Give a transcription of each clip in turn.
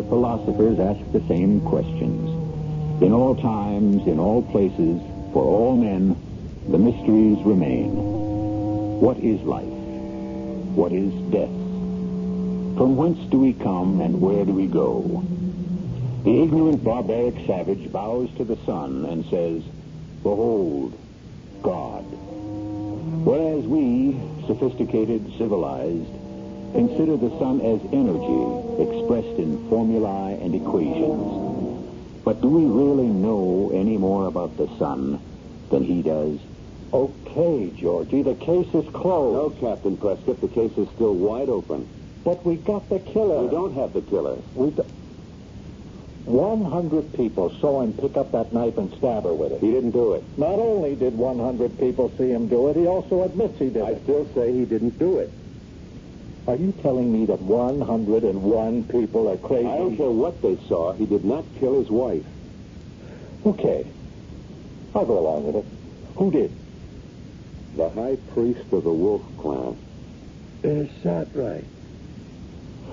philosophers ask the same questions. In all times, in all places, for all men, the mysteries remain. What is life? What is death? From whence do we come and where do we go? The ignorant, barbaric savage bows to the sun and says, "Behold, God." Whereas we, sophisticated, civilized, consider the sun as energy expressed in formulae and equations. But do we really know any more about the sun than he does? Okay, Georgie, the case is closed. No, Captain Prescott, the case is still wide open. But we got the killer. We don't have the killer. 100 people saw him pick up that knife and stab her with it. He didn't do it. Not only did 100 people see him do it, he also admits he did it. I still say he didn't do it. Are you telling me that 101 people are crazy? I don't care what they saw. He did not kill his wife. Okay. I'll go along with it. Who did? The high priest of the Wolf Clan. Is that right?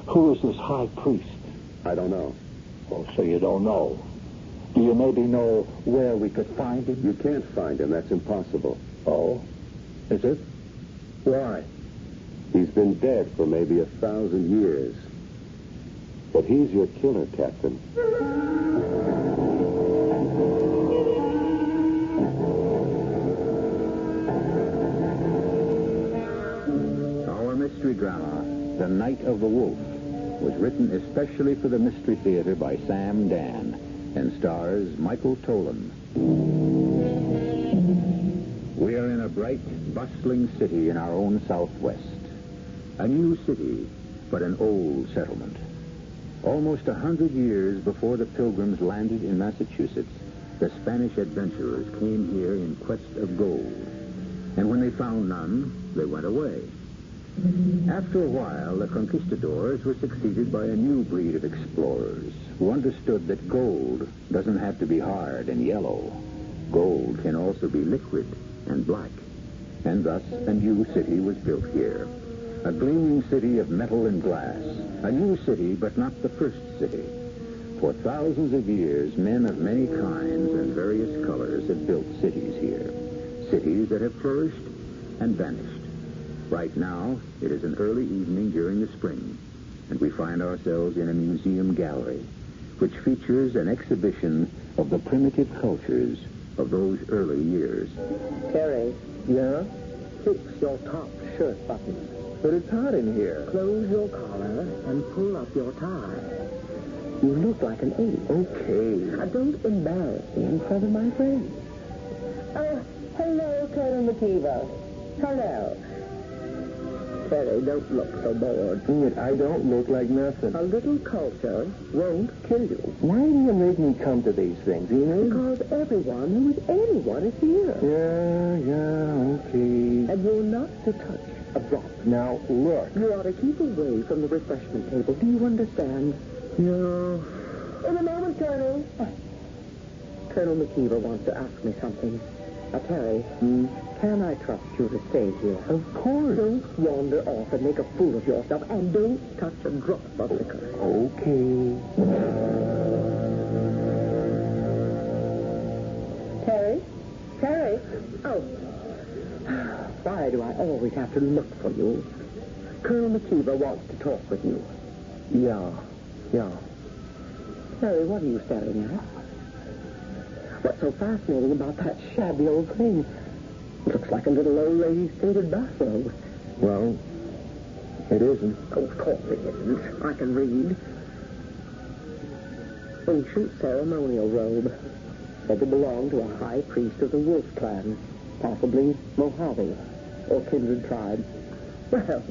Who is this high priest? I don't know. Oh, so you don't know. Do you maybe know where we could find him? You can't find him. That's impossible. Oh? Is it? Why? He's been dead for maybe 1,000 years. But he's your killer, Captain. Our mystery drama, The Night of the Wolf, was written especially for the Mystery Theater by Sam Dan and stars Michael Tolan. We are in a bright, bustling city in our own Southwest. A new city, but an old settlement. Almost 100 years before the Pilgrims landed in Massachusetts, the Spanish adventurers came here in quest of gold. And when they found none, they went away. After a while, the conquistadors were succeeded by a new breed of explorers who understood that gold doesn't have to be hard and yellow. Gold can also be liquid and black. And thus, a new city was built here. A gleaming city of metal and glass. A new city, but not the first city. For thousands of years, men of many kinds and various colors have built cities here. Cities that have flourished and vanished. Right now, it is an early evening during the spring, and we find ourselves in a museum gallery, which features an exhibition of the primitive cultures of those early years. Terry. Yeah? Fix your top shirt button. But it's hot in here. Close your collar and pull up your tie. You look like an ape. Okay. Don't embarrass me in front of my friends. Hello, Colonel McKeever. Hello. Terry, don't look so bored. I don't look like nothing. A little culture won't kill you. Why do you make me come to these things, Enid? Because everyone who is anyone is here. Yeah, okay. And you're not to touch a drop. Now, look. You ought to keep away from the refreshment table. Do you understand? Yeah. In a moment, Colonel. Colonel McKeever wants to ask me something. Terry, can I trust you to stay here? Of course. Don't wander off and make a fool of yourself, and don't touch a drop of liquor. Okay. Terry? Terry? Oh. Why do I always have to look for you? Colonel McKeever wants to talk with you. Yeah. Terry, what are you staring at? What's so fascinating about that shabby old thing? Looks like a little old lady's faded bathrobe. Well, it isn't. Oh, of course it isn't. I can read. Ancient ceremonial robe. Said to belong to a high priest of the Wolf Clan. Possibly Mojave or kindred tribe. Well,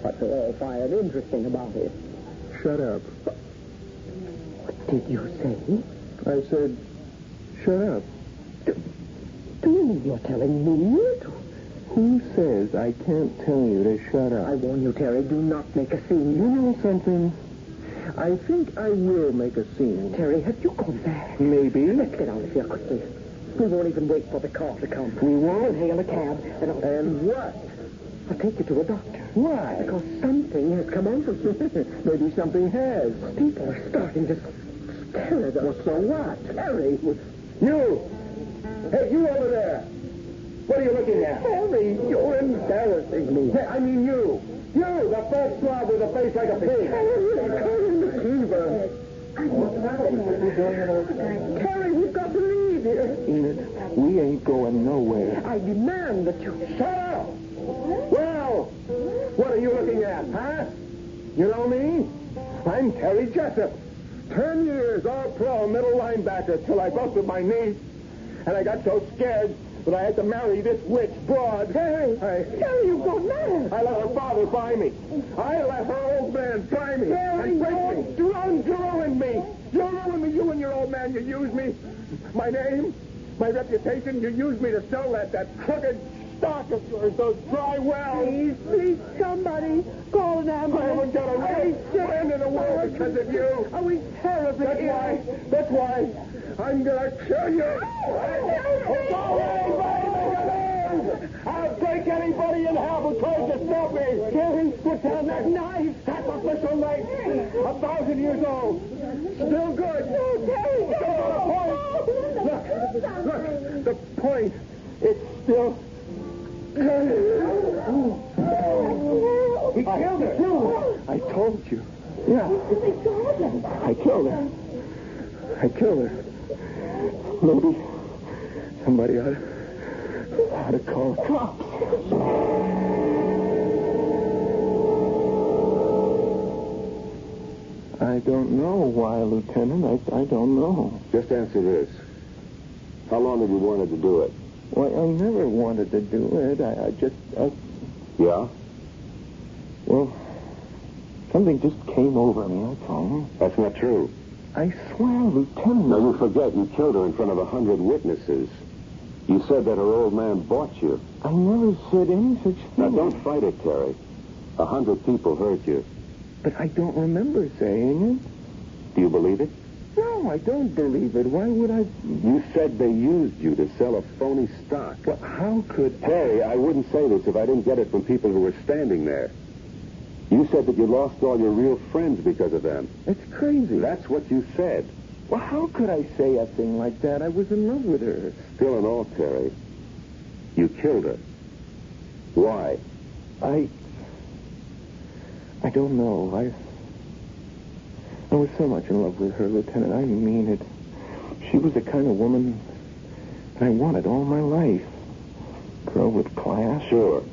what's so all fired interesting about it? Shut up. What did you say? I said, shut up. Do you mean you're telling me? Who says I can't tell you to shut up? I warn you, Terry, do not make a scene. You know something? I think I will make a scene. Terry, have you gone mad? Maybe. Let's get out of here quickly. We won't even wait for the car to come. We won't? We'll hail a cab and And what? I'll take you to a doctor. Why? Because something has come over you. Maybe something has. People are starting to stare at us. Well, so what? Harry. You! Hey, you over there! What are you looking at? Harry, you're embarrassing me. Hey, I mean you! You, the fat slob with a face like a pig! Harry, we've got to leave here. Enid, we ain't going nowhere. I demand that you... Shut up! Well, what are you looking at, huh? You know me? I'm Terry Jessup. 10 years all-pro middle linebacker till I busted my knee. And I got so scared that I had to marry this witch broad. Harry, you go mad. I let her father buy me. I let her old man buy me. Harry, and break me. You ruined me. You ruined me. You and your old man, you used me. My name, my reputation, you used me to sell that crooked stock of yours, those dry wells. Please, somebody call an I ambulance. haven't got a real friend in the world because of you. Are we terribly That's why I'm going to kill you. Go away, baby. I'll break anybody in half who tries to stop me. Harry, put down that knife. Sacrificial knife. 1,000 years old. Still good. Look, the point. It's still... He killed her. I told you. Yeah. I killed her. Maybe somebody ought to call the cops. I don't know why, Lieutenant. I don't know. Just answer this. How long have you wanted to do it? Well, I never wanted to do it. Yeah? Well, something just came over me, that's all. That's not true. I swear, Lieutenant. Now, you forget you killed her in front of 100 witnesses. You said that her old man bought you. I never said any such thing. Now, don't fight it, Terry. 100 people heard you. But I don't remember saying it. Do you believe it? No, I don't believe it. Why would I... You said they used you to sell a phony stock. Well, how could... Terry, I wouldn't say this if I didn't get it from people who were standing there. You said that you lost all your real friends because of them. It's crazy. That's what you said. Well, how could I say a thing like that? I was in love with her. Still in all, Terry, you killed her. Why? I don't know. I was so much in love with her, Lieutenant. I mean it. She was the kind of woman that I wanted all my life. Girl with class. Sure.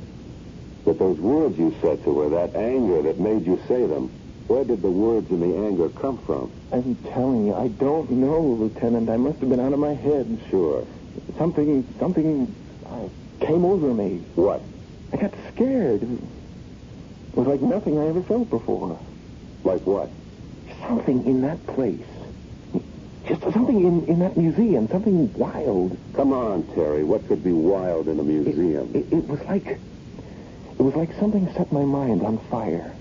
But those words you said to her, that anger that made you say them, where did the words and the anger come from? I'm telling you, I don't know, Lieutenant. I must have been out of my head. Sure. Something came over me. What? I got scared. It was like nothing I ever felt before. Like what? Something in that place. Just something in that museum. Something wild. Come on, Terry. What could be wild in a museum? It was like something set my mind on fire.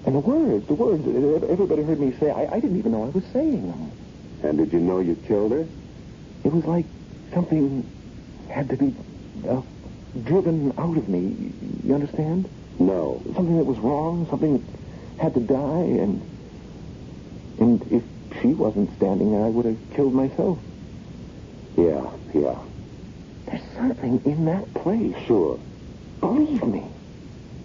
And the words, everybody heard me say, I didn't even know I was saying them. And did you know you killed her? It was like something had to be driven out of me. You understand? No. Something that was wrong, something that had to die, and if she wasn't standing there, I would have killed myself. Yeah. There's something in that place. Sure. Believe me.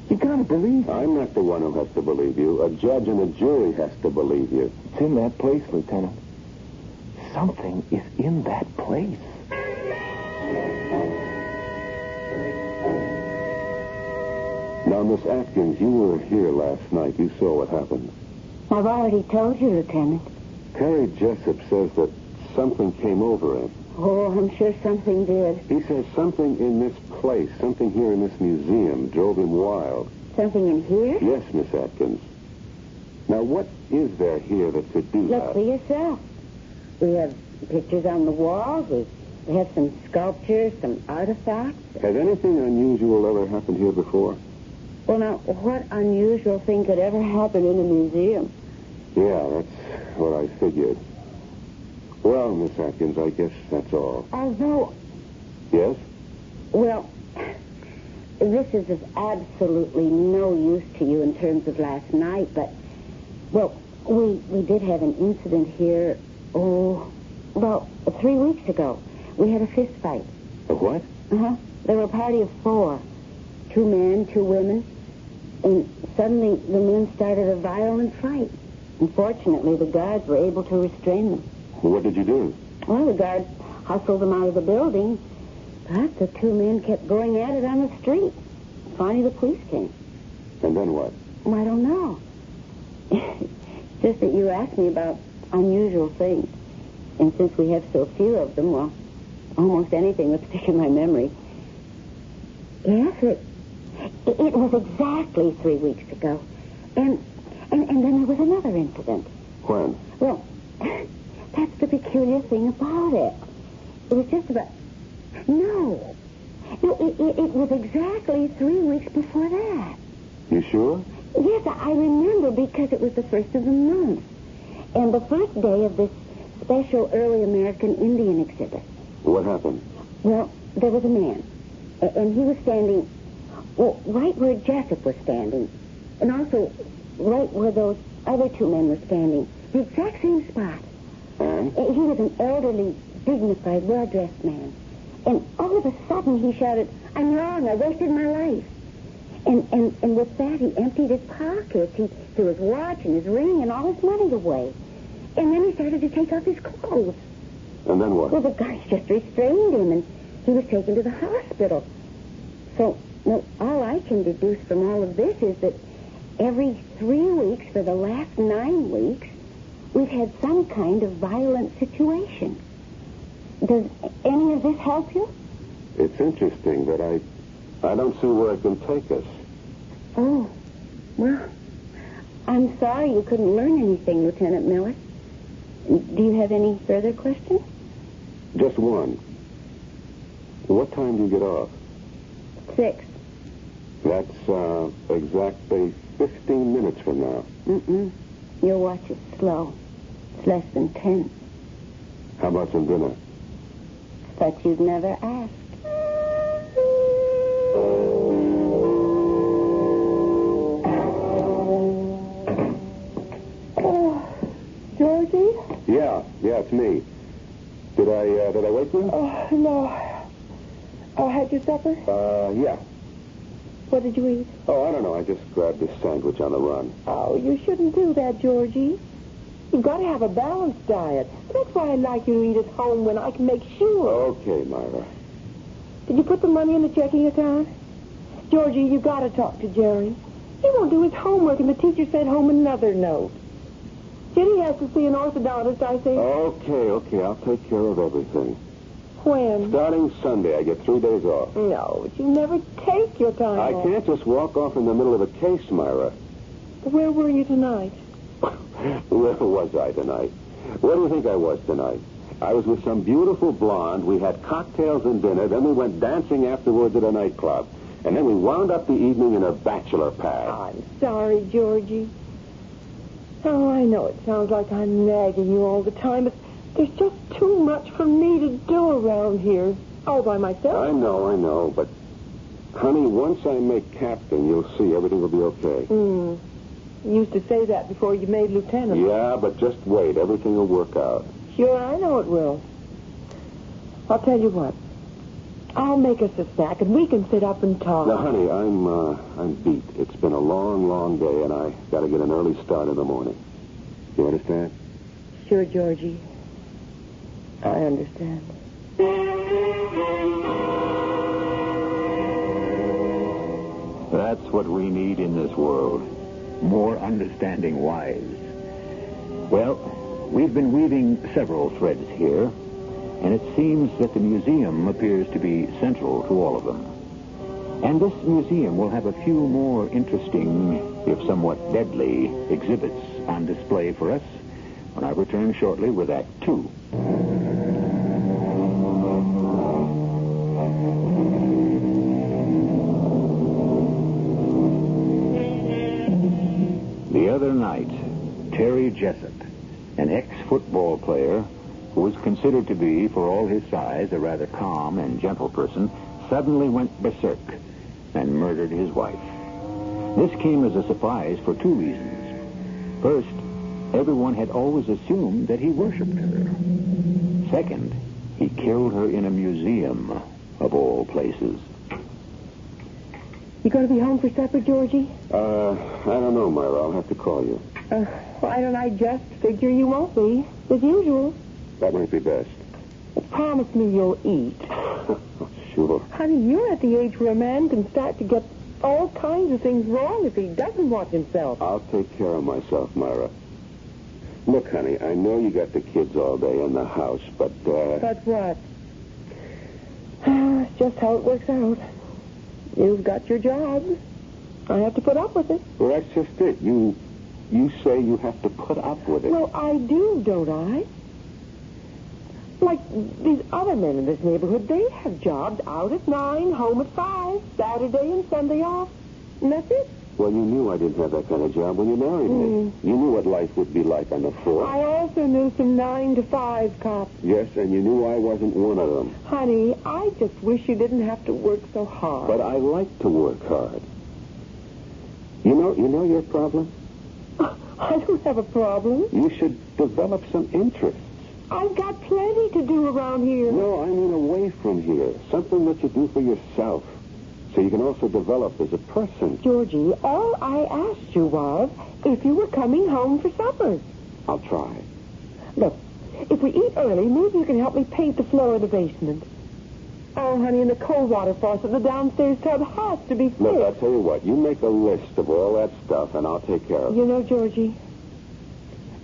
You gotta believe me. I'm not the one who has to believe you. A judge and a jury has to believe you. It's in that place, Lieutenant. Something is in that place. Now, Miss Atkins, you were here last night. You saw what happened. I've already told you, Lieutenant. Terry Jessup says that something came over him. Oh, I'm sure something did. He says something in this place, something here in this museum, drove him wild. Something in here? Yes, Miss Atkins. Now, what is there here that could do Look that? for yourself. We have pictures on the walls. We have some sculptures, some artifacts. Has anything unusual ever happened here before? Well, now, what unusual thing could ever happen in a museum? Yeah, that's what I figured. Well, Miss Atkins, I guess that's all. Although, Yes? well, this is of absolutely no use to you in terms of last night, but, well, we did have an incident here, 3 weeks ago. We had a fist fight. A what? Uh-huh. There were a party of 4. 2 men, 2 women. And suddenly the men started a violent fight. Unfortunately, the guards were able to restrain them. What did you do? Well, the guards hustled them out of the building, but the 2 men kept going at it on the street. Finally, the police came. And then what? Well, I don't know. Just that you asked me about unusual things. And since we have so few of them, well, almost anything would stick in my memory. Yes, it was exactly 3 weeks ago. And then there was another incident. When? Well, that's the peculiar thing about it. It was just about... No, it was exactly 3 weeks before that. You sure? Yes, I remember because it was the first of the month. And the first day of this special early American Indian exhibit. What happened? Well, there was a man. And he was standing, right where Jessup was standing. And also right where those other 2 men were standing. The exact same spot. And? He was an elderly, dignified, well-dressed man. And all of a sudden he shouted, "I'm wrong, I wasted my life." And with that he emptied his pockets. He threw his watch and his ring and all his money away. And then he started to take off his clothes. And then what? Well, the guards just restrained him, and he was taken to the hospital. So, well, all I can deduce from all of this is that every 3 weeks for the last 9 weeks, we've had some kind of violent situation. Does any of this help you? It's interesting, but I don't see where it can take us. Oh, well, I'm sorry you couldn't learn anything, Lieutenant Miller. Do you have any further questions? Just one. What time do you get off? 6. That's exactly 15 minutes from now. Your watch is slow. It's less than 10. How about some dinner? But you've never asked. Georgie? Yeah, it's me. Did I wake you? Oh, no. Oh, had your supper? Yeah. What did you eat? Oh, I don't know. I just grabbed this sandwich on the run. Oh, you shouldn't do that, Georgie. You've got to have a balanced diet. That's why I like you to eat at home when I can make sure. Okay, Myra. Did you put the money in the checking account? Georgie, you got to talk to Jerry. He won't do his homework, and the teacher sent home another note. Jenny has to see an orthodontist, I think. Okay. I'll take care of everything. When? Starting Sunday, I get 3 days off. No, but you never take your time I off. can't just walk off in the middle of a case, Myra. Where were you tonight? Where was I tonight? Where do you think I was tonight? I was with some beautiful blonde. We had cocktails and dinner. Then we went dancing afterwards at a nightclub. And then we wound up the evening in a bachelor pad. I'm sorry, Georgie. Oh, I know it sounds like I'm nagging you all the time, but there's just too much for me to do around here. All by myself. I know. But, honey, once I make captain, you'll see everything will be okay. You used to say that before you made lieutenant. Yeah, but just wait. Everything will work out. Sure, I know it will. I'll tell you what. I'll make us a snack, and we can sit up and talk. Now, honey, I'm beat. It's been a long, long day, and I got to get an early start in the morning. You understand? Sure, Georgie. I understand. That's what we need in this world. More understanding wives. Well, we've been weaving several threads here, and it seems that the museum appears to be central to all of them. And this museum will have a few more interesting, if somewhat deadly, exhibits on display for us when I return shortly with Act 2. The other night, Terry Jessup, an ex-football player who was considered to be, for all his size, a rather calm and gentle person, suddenly went berserk and murdered his wife. This came as a surprise for two reasons. First, everyone had always assumed that he worshipped her. Second, he killed her in a museum, of all places. You going to be home for supper, Georgie? I don't know, Myra. I'll have to call you. Why don't I just figure you won't be, as usual? That might be best. Promise me you'll eat. Sure. Honey, you're at the age where a man can start to get all kinds of things wrong if he doesn't watch himself. I'll take care of myself, Myra. Look, honey, I know you got the kids all day in the house, but, But what? It's just how it works out. You've got your job. I have to put up with it. Well, that's just it. You say you have to put up with it. Well, I do, don't I? Like these other men in this neighborhood, they have jobs out at 9, home at 5, Saturday and Sunday off. And that's it. Well, you knew I didn't have that kind of job when you married me. You knew what life would be like on the force. I also knew some 9 to 5 cops. Yes, and you knew I wasn't one of them. Honey, I just wish you didn't have to work so hard. But I like to work hard. You know your problem? I don't have a problem. You should develop some interests. I've got plenty to do around here. No, I mean away from here. Something that you do for yourself. So you can also develop as a person. Georgie, all I asked you was if you were coming home for supper. I'll try. Look, if we eat early, maybe you can help me paint the floor of the basement. Oh, honey, and the cold water faucet in the downstairs tub has to be fixed. Look, I'll tell you what. You make a list of all that stuff, and I'll take care of it. You know, Georgie,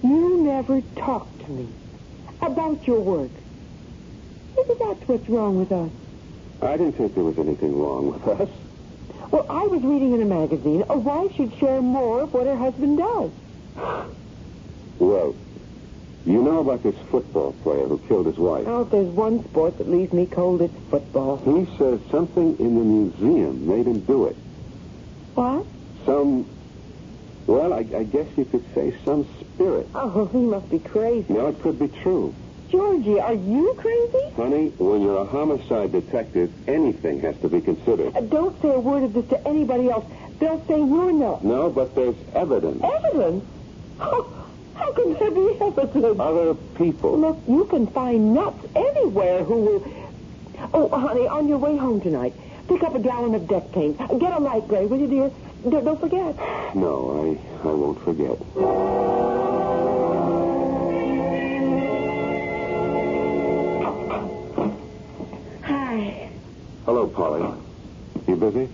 you never talk to me about your work. Maybe that's what's wrong with us. I didn't think there was anything wrong with us. Well, I was reading in a magazine a wife should share more of what her husband does. Well, you know about this football player who killed his wife. Oh, if there's one sport that leaves me cold, it's football. He says something in the museum made him do it. What? Well, I guess you could say some spirit. Oh, he must be crazy. No, it could be true. Georgie, are you crazy? Honey, when you're a homicide detective, anything has to be considered. Don't say a word of this to anybody else. They'll say you're nuts. No, but there's evidence. Evidence? How can there be evidence? Other people. Look, you can find nuts anywhere who will... Oh, honey, on your way home tonight, pick up a gallon of deck paint. Get a light gray, will you, dear? Don't forget. No, I won't forget. Hi. Hello, Polly. You busy?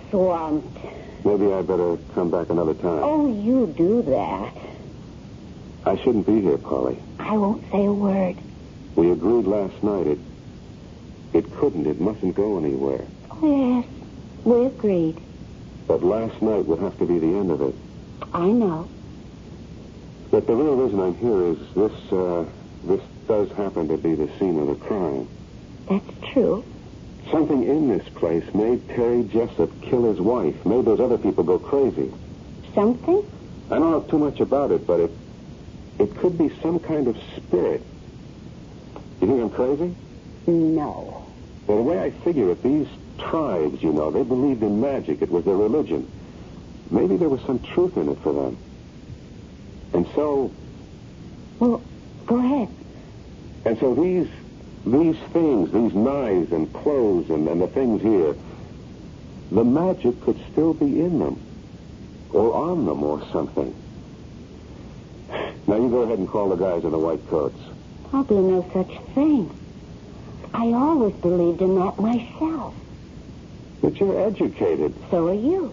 Swamped. Maybe I better come back another time. Oh, you do that. I shouldn't be here, Polly. I won't say a word. We agreed last night it mustn't go anywhere. Oh, yes, we agreed. But last night would have to be the end of it. I know. But the real reason I'm here is this does happen to be the scene of the crime. That's true. Something in this place made Terry Jessup kill his wife, made those other people go crazy. Something? I don't know too much about it, but it could be some kind of spirit. You think I'm crazy? No. Well, the way I figure it, these tribes, they believed in magic. It was their religion. Maybe there was some truth in it for them. And so... Well, go ahead. And so these things, these knives and clothes and the things here, the magic could still be in them. Or on them or something. Now you go ahead and call the guys in the white coats. I'll do no such thing. I always believed in that myself. But you're educated. So are you.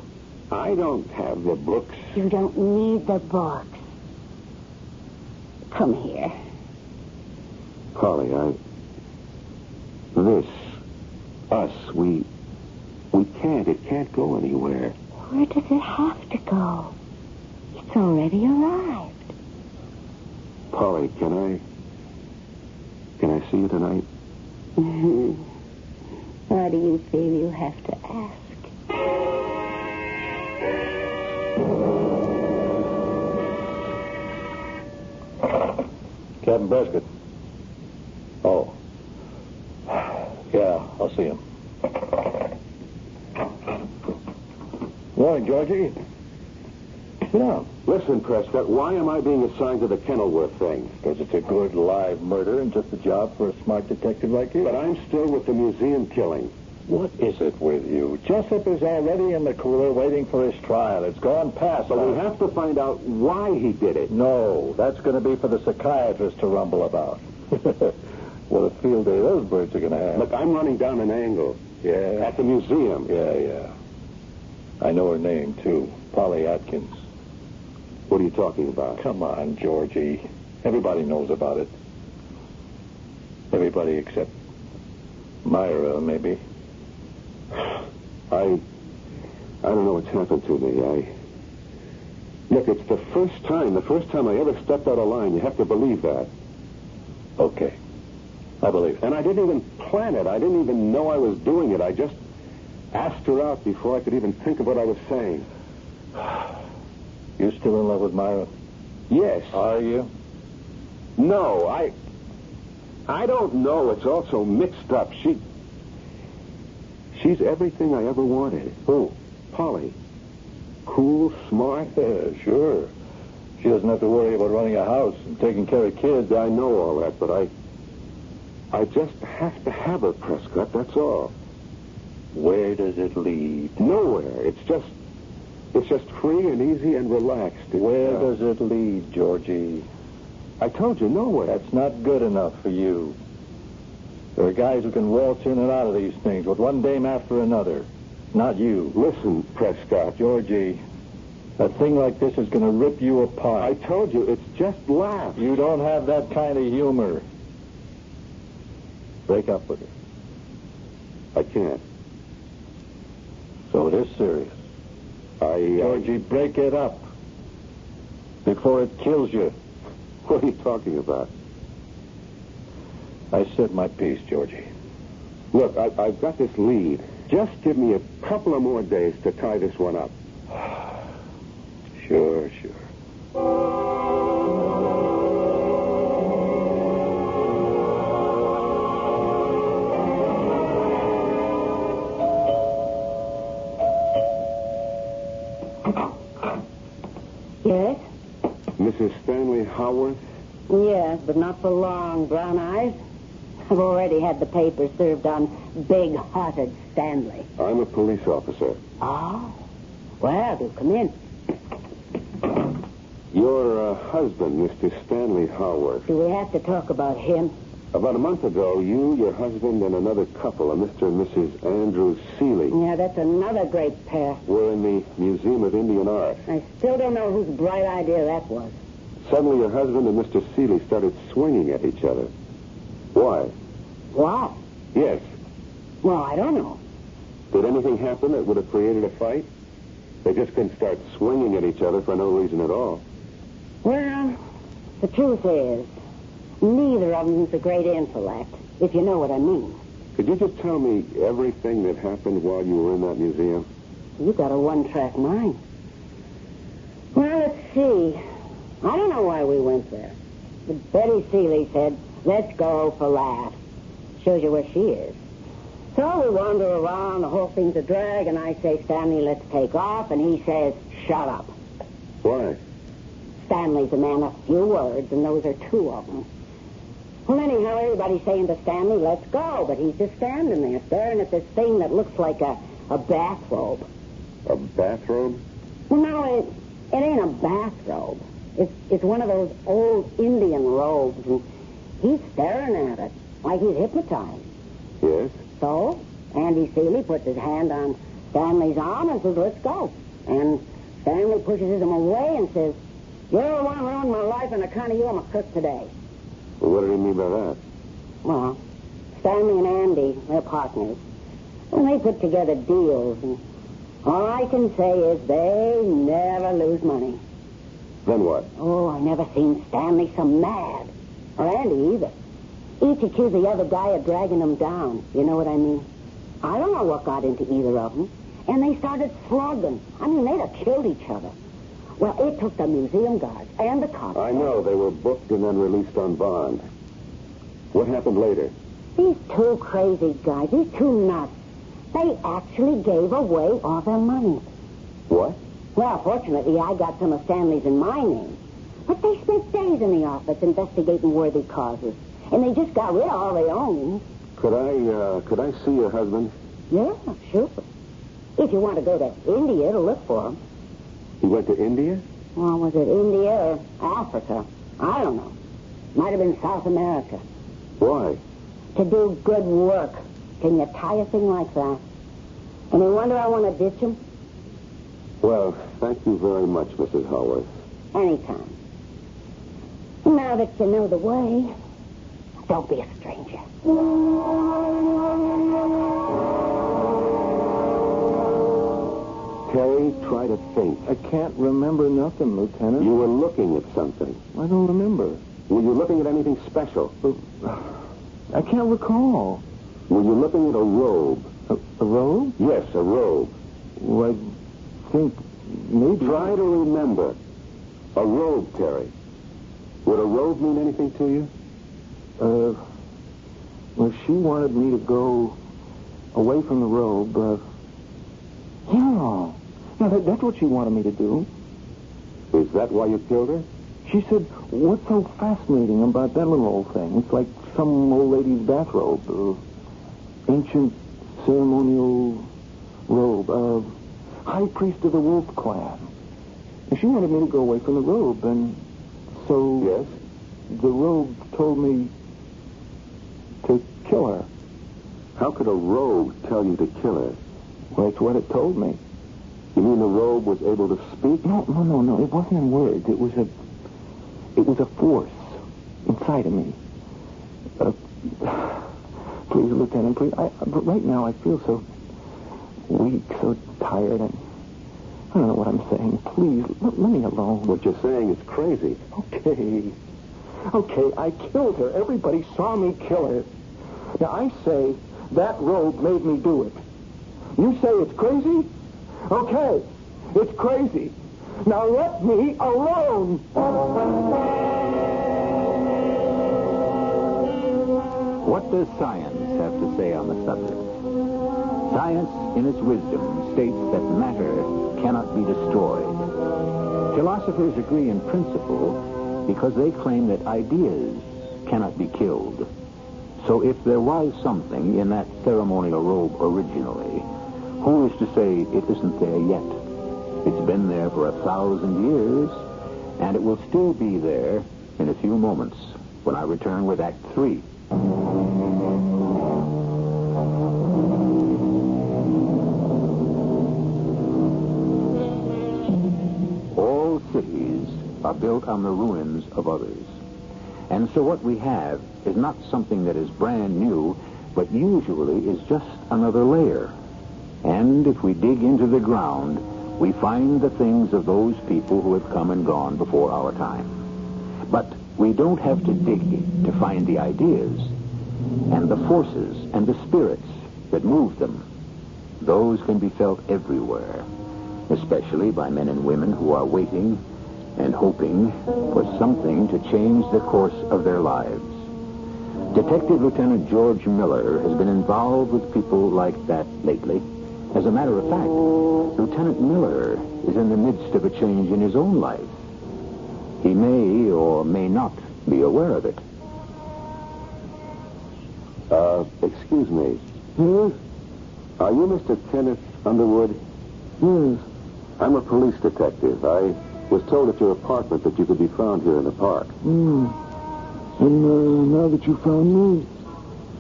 I don't have the books. You don't need the books. Come here. Polly, it can't go anywhere. Where does it have to go? It's already arrived. Polly, can I see you tonight? Why do you feel you have to ask? Captain Prescott. Oh. Yeah, I'll see him. Morning, Georgie. Sit down. Listen, Prescott, why am I being assigned to the Kenilworth thing? Because it's a good live murder and just a job for a smart detective like you. But I'm still with the museum killing. What is it with you? Jessup is already in the cooler waiting for his trial. It's gone past. But we have to find out why he did it. No, that's going to be for the psychiatrist to rumble about. What a field day those birds are going to have. Look, I'm running down an angle. Yeah? At the museum. Yeah. I know her name, too. Polly Atkins. What are you talking about? Come on, Georgie. Everybody knows about it. Everybody except Myra, maybe. I don't know what's happened to me. Look, it's the first time I ever stepped out of line. You have to believe that. Okay. I believe it. And I didn't even plan it. I didn't even know I was doing it. I just asked her out before I could even think of what I was saying. You still in love with Myra? Yes. Are you? No, I don't know. It's all so mixed up. She's everything I ever wanted. Who? Polly. Cool, smart. Yeah, sure. She doesn't have to worry about running a house and taking care of kids. I know all that, but I just have to have her, Prescott, that's all. Where does it lead? Nowhere. It's just free and easy and relaxed. Where does it lead, Georgie? I told you, nowhere. That's not good enough for you. There are guys who can waltz in and out of these things with one dame after another. Not you. Listen, Prescott. Georgie, a thing like this is going to rip you apart. I told you, it's just laughs. You don't have that kind of humor. Break up with her. I can't. So it is serious. Georgie, break it up before it kills you. What are you talking about? I said my piece, Georgie. Look, I've got this lead. Just give me a couple of more days to tie this one up. Sure. Yes? Mrs. Stanley Howarth? Yes, but not for long, Brown Eyes. I've already had the papers served on big-hearted Stanley. I'm a police officer. Oh? Well, do come in. Your husband, Mr. Stanley Howarth. Do we have to talk about him? About a month ago, you, your husband, and another couple, a Mr. and Mrs. Andrew Seeley, Yeah, that's another great pair. were in the Museum of Indian Art. I still don't know whose bright idea that was. Suddenly, your husband and Mr. Seeley started swinging at each other. Why? Why? Yes. Well, I don't know. Did anything happen that would have created a fight? They just couldn't start swinging at each other for no reason at all. Well, the truth is, neither of them's a great intellect, if you know what I mean. Could you just tell me everything that happened while you were in that museum? You got a one-track mind. Well, let's see. I don't know why we went there. But Betty Seeley said, let's go for laughs. Shows you where she is. So we wander around, the whole thing's a drag, and I say, Stanley, let's take off, and he says, shut up. Why? Stanley's a man of few words, and those are two of them. Well, anyhow, everybody's saying to Stanley, let's go, but he's just standing there, staring at this thing that looks like a bathrobe. A bathrobe? Well, no, it ain't a bathrobe. It's one of those old Indian robes, and he's staring at it like he's hypnotized. Yes. So, Andy Seeley puts his hand on Stanley's arm and says, let's go. And Stanley pushes him away and says, you're the one who ruined my life, and account of you, I'm a crook today. Well, what did he mean by that? Well, Stanley and Andy, they're partners. And they put together deals, and all I can say is they never lose money. Then what? Oh, I never seen Stanley so mad. Or Andy either. Each accused the other guy of dragging them down. You know what I mean? I don't know what got into either of them. And they started slugging. I mean, they'd have killed each other. Well, it took the museum guards and the cops. I know. They were booked and then released on bond. What happened later? These two crazy guys, these two nuts, they actually gave away all their money. What? Well, fortunately, I got some of Stanley's in my name. But they spent days in the office investigating worthy causes. And they just got rid of all they owned. Could I see your husband? Yeah, sure. If you want to go to India to look for him. He went to India? Well, was it India or Africa? I don't know. Might have been South America. Why? To do good work. Can you tie a thing like that? Any wonder I want to ditch him? Well, thank you very much, Mrs. Howard. Anytime. Now that you know the way, don't be a stranger. Terry, try to think. I can't remember nothing, Lieutenant. You were looking at something. I don't remember. Were you looking at anything special? I can't recall. Were you looking at a robe? A robe? Yes, a robe. Well, I think maybe... Try to remember. A robe, Terry. Would a robe mean anything to you? Well, she wanted me to go away from the robe. Yeah, that's what she wanted me to do. Is that why you killed her? She said, what's so fascinating about that little old thing? It's like some old lady's bathrobe. Ancient ceremonial robe. High priest of the wolf clan. And she wanted me to go away from the robe, and so... Yes? The robe told me to kill her. How could a robe tell you to kill her? Well, that's what it told me. You mean the robe was able to speak? No. It wasn't in words. It was a force inside of me. Please, Lieutenant, please. But right now I feel so weak, so tired, and I don't know what I'm saying. Please, let me alone. What you're saying is crazy. Okay, I killed her. Everybody saw me kill her. Now, I say that robe made me do it. You say it's crazy? Okay, it's crazy. Now let me alone. What does science have to say on the subject? Science, in its wisdom, states that matter cannot be destroyed. Philosophers agree in principle because they claim that ideas cannot be killed. So if there was something in that ceremonial robe originally, who is to say it isn't there yet? It's been there for 1,000 years, and it will still be there in a few moments when I return with Act 3. All cities are built on the ruins of others. And so what we have is not something that is brand new, but usually is just another layer. And if we dig into the ground, we find the things of those people who have come and gone before our time. But we don't have to dig to find the ideas and the forces and the spirits that move them. Those can be felt everywhere, especially by men and women who are waiting and hoping for something to change the course of their lives. Detective Lieutenant George Miller has been involved with people like that lately. As a matter of fact, Lieutenant Miller is in the midst of a change in his own life. He may or may not be aware of it. Excuse me. Yes? Are you Mr. Kenneth Underwood? Yes. I'm a police detective. I was told at your apartment that you could be found here in the park. And now that you found me,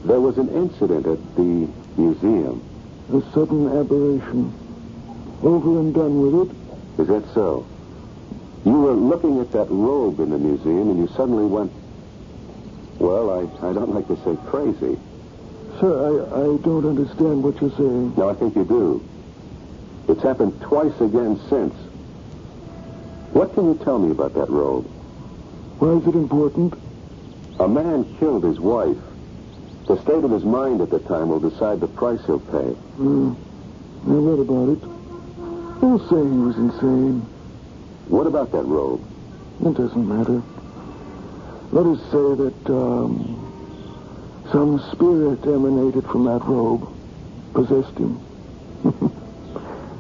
There was an incident at the museum. a sudden aberration. Over and done with it. Is that so? You were looking at that robe in the museum and you suddenly went, well, I don't like to say crazy. Sir, I don't understand what you're saying. No, I think you do. It's happened twice again since. What can you tell me about that robe? Why is it important? A man killed his wife. The state of his mind at the time will decide the price he'll pay. I read about it. They'll say he was insane. What about that robe? It doesn't matter. Let us say that some spirit emanated from that robe, possessed him.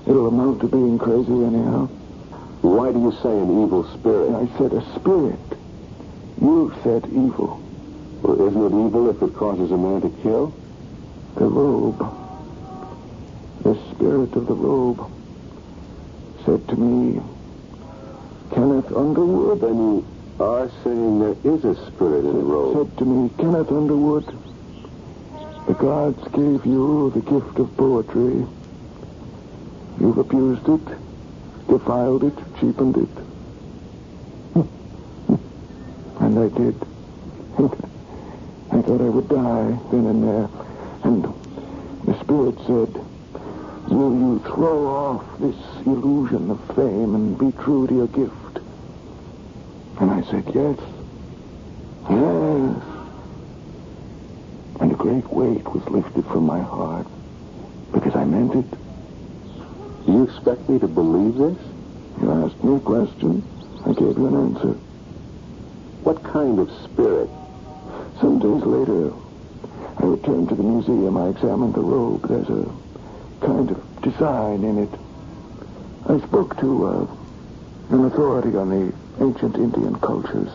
It'll amount to being crazy anyhow. Why do you say an evil spirit? I said a spirit. You said evil. Well, isn't it evil if it causes a man to kill? The robe. The spirit of the robe said to me, Kenneth Underwood. Then you are saying there is a spirit in the robe. Said to me, Kenneth Underwood, the gods gave you the gift of poetry. You've abused it, defiled it, cheapened it. And I did. I thought I would die then and there. And the spirit said, will you throw off this illusion of fame and be true to your gift? And I said, yes. Yes. And a great weight was lifted from my heart because I meant it. Do you expect me to believe this? You asked me a question. I gave you an answer. What kind of spirit? Some days later, I returned to the museum. I examined the robe. There's a kind of design in it. I spoke to an authority on the ancient Indian cultures.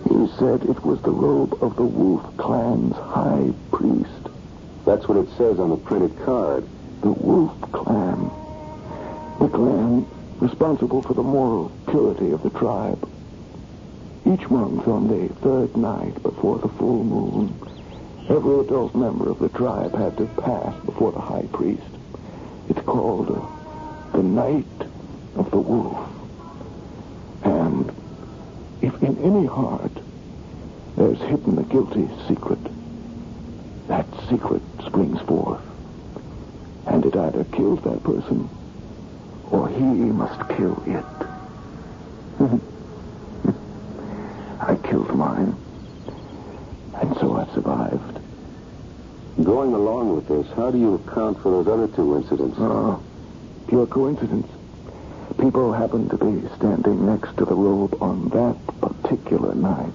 He said it was the robe of the Wolf clan's high priest. That's what it says on the printed card. The Wolf clan. The clan responsible for the moral purity of the tribe. Each month on the third night before the full moon, every adult member of the tribe had to pass before the high priest. It's called the Night of the Wolf. And if in any heart there's hidden a guilty secret, that secret springs forth. And it either kills that person, or he must kill it. I killed mine. And so I survived. Going along with this, how do you account for those other two incidents? Pure coincidence. People happened to be standing next to the robe on that particular night.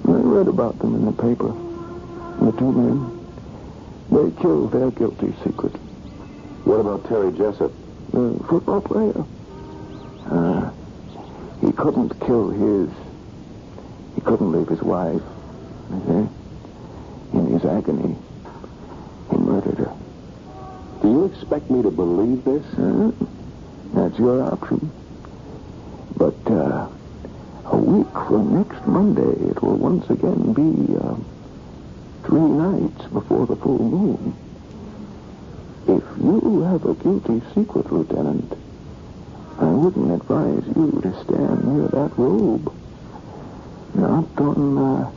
I read about them in the paper. The two men, they killed their guilty secret. What about Terry Jessup? The football player. He couldn't kill his... He couldn't leave his wife. Okay? In his agony, he murdered her. Do you expect me to believe this? That's your option. But a week from next Monday, it will once again be 3 nights before the full moon. If you have a guilty secret, Lieutenant, I wouldn't advise you to stand near that robe. Not on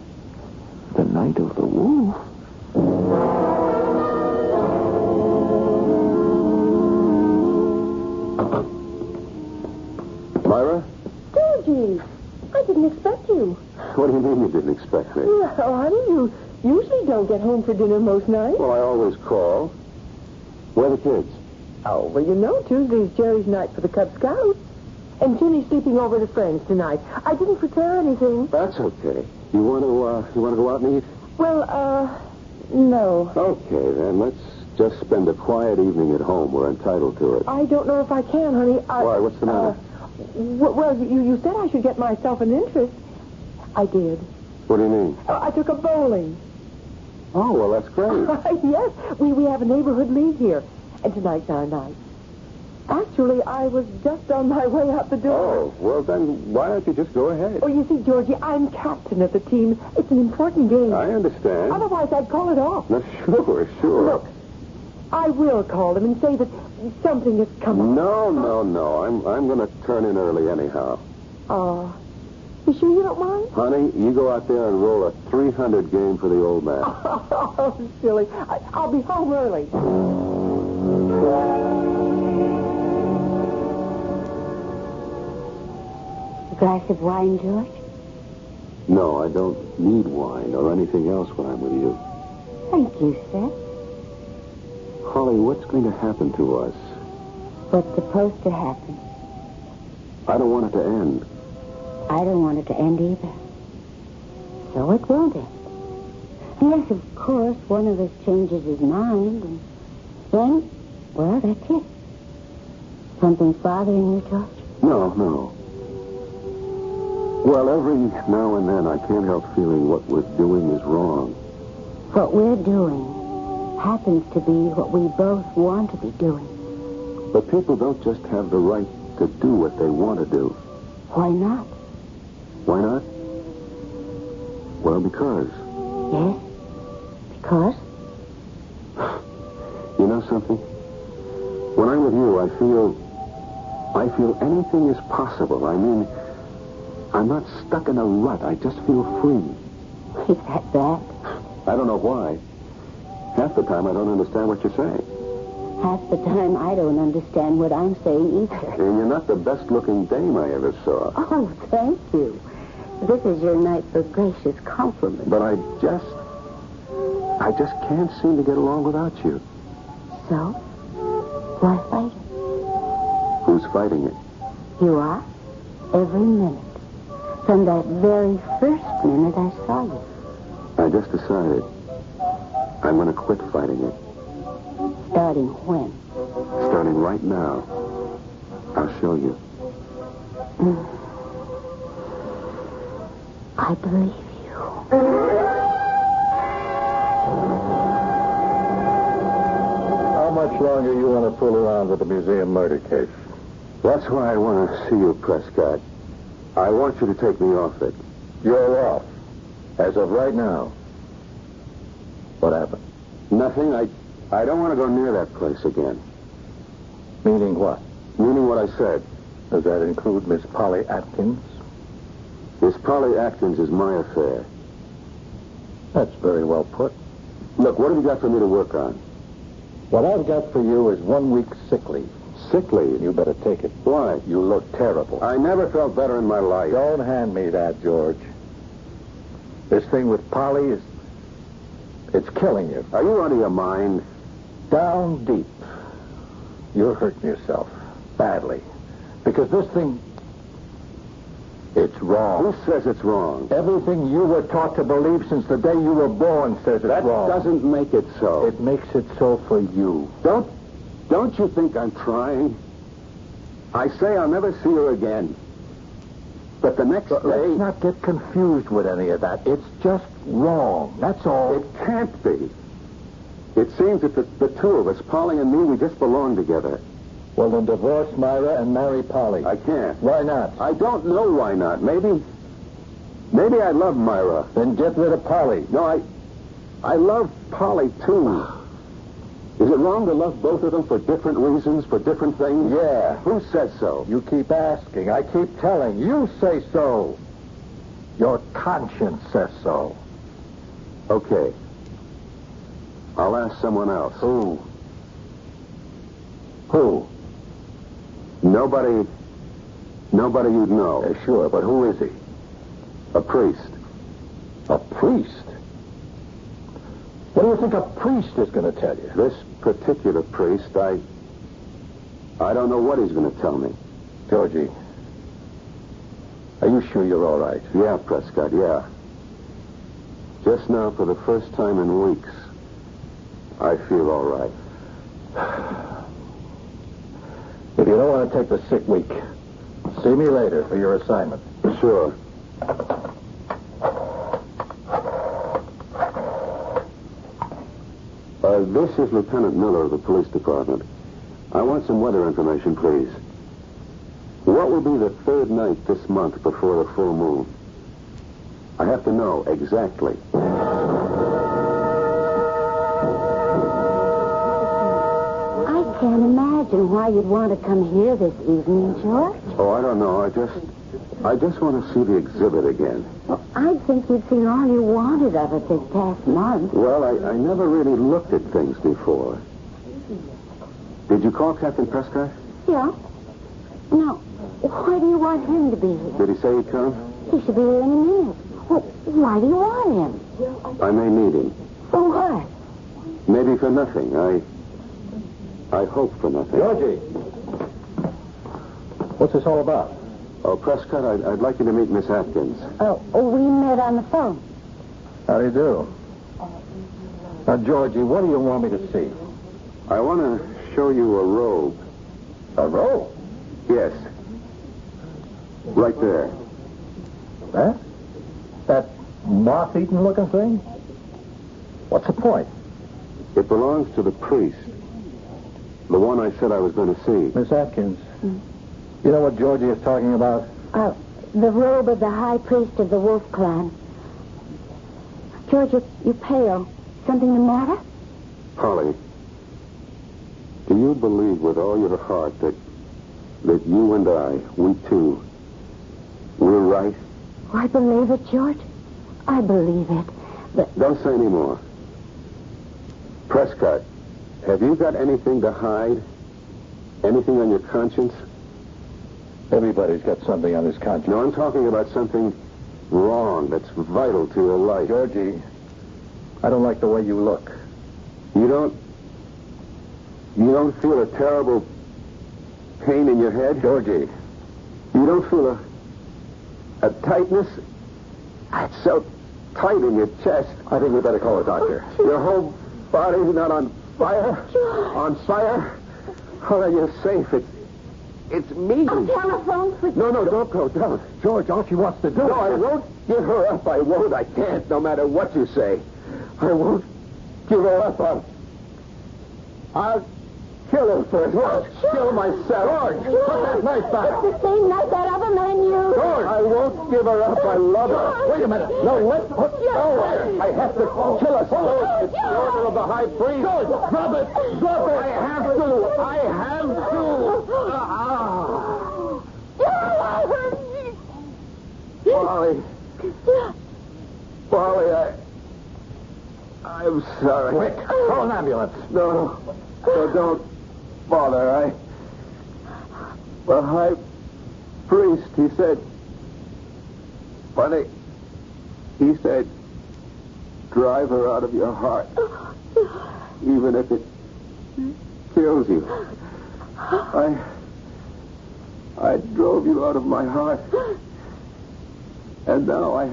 the night of the wolf. Myra? Georgie, I didn't expect you. What do you mean you didn't expect me? Well, honey, you usually don't get home for dinner most nights. Well, I always call. Where are the kids? Oh, well, you know, Tuesday's Jerry's night for the Cub Scouts. And Ginny's sleeping over at a friend's tonight. I didn't prepare anything. That's okay. You want to go out and eat? Well, no. Okay, then. Let's just spend a quiet evening at home. We're entitled to it. I don't know if I can, honey. Why? What's the matter? Well, you said I should get myself an interest. I did. What do you mean? I took a bowling. Oh, well, that's great. Yes, we have a neighborhood league here. And tonight's our night. Actually, I was just on my way out the door. Oh, well, then why don't you just go ahead? Oh, you see, Georgie, I'm captain of the team. It's an important game. I understand. Otherwise, I'd call it off. No, sure. Look, I will call them and say that something has come up. No. I'm going to turn in early anyhow. Oh, you sure you don't mind? Honey, you go out there and roll a 300 game for the old man. Oh, silly. I'll be home early. A glass of wine, George? No, I don't need wine or anything else when I'm with you. Thank you, sir. Holly, what's going to happen to us? What's supposed to happen? I don't want it to end. I don't want it to end either. So it won't end. Yes, of course, one of us changes his mind, and then, well, that's it. Something's bothering you, George? No. Well, every now and then I can't help feeling what we're doing is wrong. What we're doing happens to be what we both want to be doing. But people don't just have the right to do what they want to do. Why not? Why not? Well, because. Yes? Because? You know something? When I'm with you, I feel anything is possible. I mean, I'm not stuck in a rut. I just feel free. Is that bad? I don't know why. Half the time I don't understand what you're saying. Half the time I don't understand what I'm saying either. And you're not the best-looking dame I ever saw. Oh, thank you. This is your night for gracious compliments. But I just can't seem to get along without you. So? Why fight? Who's fighting it? You are. Every minute. From that very first minute I saw you. I just decided I'm going to quit fighting it. Starting when? Starting right now. I'll show you. I believe you. How much longer you want to fool around with the museum murder case? That's why I want to see you, Prescott. I want you to take me off it. You're off. As of right now. What happened? Nothing. I don't want to go near that place again. Meaning what? Meaning what I said. Does that include Miss Polly Atkins? Miss Polly Atkins is my affair. That's very well put. Look, what have you got for me to work on? What I've got for you is 1 week's sick leave. Sick leave? You better take it. Why? You look terrible. I never felt better in my life. Don't hand me that, George. This thing with Polly it's killing you. Are you out of your mind? Down deep. You're hurting yourself. Badly. Because this thing, it's wrong. Who says it's wrong? Everything you were taught to believe since the day you were born says it's wrong. That doesn't make it so. It makes it so for you. Don't you think I'm trying? I say I'll never see her again. But the next day... Let's not get confused with any of that. It's just wrong. That's all. It can't be. It seems that the two of us, Polly and me, we just belong together. Well, then divorce Myra and marry Polly. I can't. Why not? I don't know why not. Maybe I love Myra. Then get rid of Polly. No, I love Polly, too. Is it wrong to love both of them for different reasons, for different things? Yeah. Who says so? You keep asking. I keep telling. You say so. Your conscience says so. Okay. I'll ask someone else. Who? Nobody you'd know. Sure, but who is he? A priest. A priest? What do you think a priest is going to tell you? This particular priest, I don't know what he's going to tell me. Georgie, are you sure you're all right? Yeah, Prescott, yeah. Just now, for the first time in weeks, I feel all right. If you don't want to take the sick week, see me later for your assignment. Sure. This is Lieutenant Miller of the police department. I want some weather information, please. What will be the third night this month before the full moon? I have to know exactly. I can't imagine why you'd want to come here this evening, George. Oh, I don't know. I just want to see the exhibit again. Well, I'd think you'd seen all you wanted of it this past month. Well, I never really looked at things before. Did you call Captain Prescott? Yeah. Now, why do you want him to be here? Did he say he'd come? He should be here in a minute. Well, why do you want him? I may need him. For what? Maybe for nothing. I hope for nothing. Georgie! What's this all about? Oh, Prescott, I'd like you to meet Miss Atkins. Oh, we met on the phone. How do you do? Now, Georgie, what do you want me to see? I want to show you a robe. A robe? Yes. Right there. That moth-eaten looking thing? What's the point? It belongs to the priest. The one I said I was going to see. Miss Atkins, you know what Georgie is talking about? The robe of the high priest of the Wolf Clan. George, you pale. Something the matter? Polly, do you believe with all your heart that you and I, we two, we're right? I believe it, George. I believe it. But Don't say any more. Prescott, have you got anything to hide? Anything on your conscience? Everybody's got something on his conscience. No, I'm talking about something wrong that's vital to your life. Georgie, I don't like the way you look. You don't feel a terrible pain in your head? Georgie. You don't feel a tightness? It's so tight in your chest. I think we better call a doctor. Your whole body's not on fire? On fire? Oh, then you're safe. It's me. telephone for... No, don't go. Don't. George, all she wants to do... No, I won't give her up. I won't. I can't, no matter what you say. I won't give her up. I'll kill her first. I'll kill myself. George, put that knife back. It's the same knife that other man used. George, I won't give her up. I love her. Wait a minute. No, no, I have to kill her. It's the order of the high priest. George, drop it. Drop it. I have to. I have to. Polly, I'm sorry. Quick, call an ambulance. No, don't bother. The high priest, he said, funny, he said, drive her out of your heart, even if it kills you. I drove you out of my heart, and now I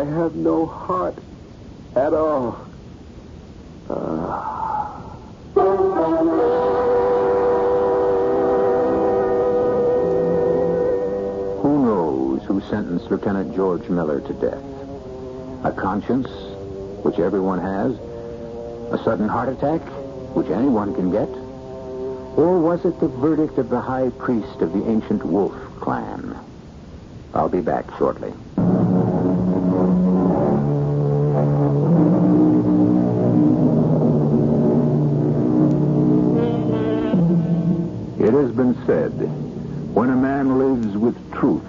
have no heart at all. Who knows who sentenced Lieutenant George Miller to death? A conscience, which everyone has? A sudden heart attack, which anyone can get? Or was it the verdict of the high priest of the ancient Wolf Clan? I'll be back shortly. It has been said, when a man lives with truth,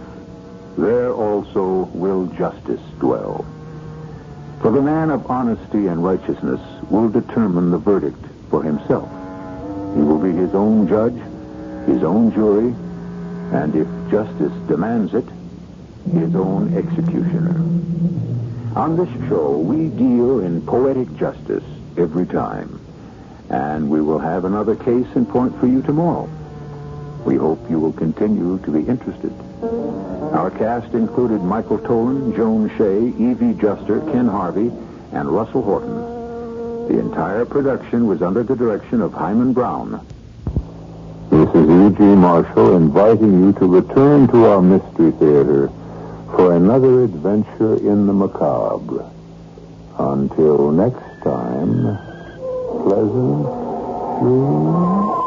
there also will justice dwell. For the man of honesty and righteousness will determine the verdict for himself. He will be his own judge, his own jury, and if justice demands it, his own executioner. On this show, we deal in poetic justice every time. And we will have another case in point for you tomorrow. We hope you will continue to be interested. Our cast included Michael Tolan, Joan Shea, Evie Juster, Ken Harvey, and Russell Horton. The entire production was under the direction of Hyman Brown. This is E.G. Marshall inviting you to return to our Mystery Theater for another adventure in the macabre. Until next time, pleasant dreams.